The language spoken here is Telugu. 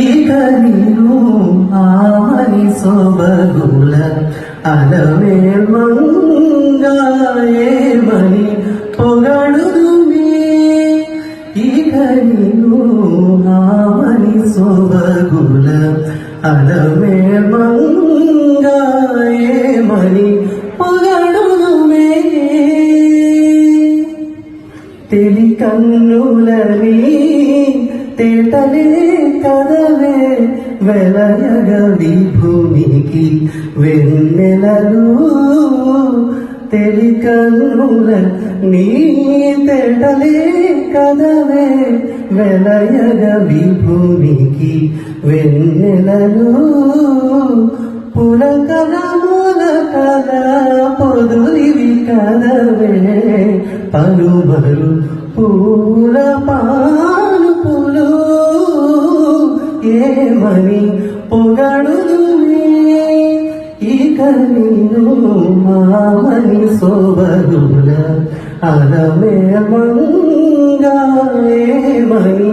ఇక నీను ఆమని సొబగుల అలవే మంగాయేమని పొగడుదుమే ఇక నీను ఆమని సొబగుల అలవే మంగాయేమని పొగడుదుమే తెలి కన్నులని తేటలే కదవే వెలయగ విభునికి వెన్నెలలు తెలి కన్నుల నీ తేటలే కదవే వెలయగ విభునికి వెన్నెలలు పులకల మూలకల పొదులివి కదవే పలుమరు పూల పానుపులు ఏమని పొగడుదుమే ఇక నీను మామని సోబరుల అలమే మంగా ఏమని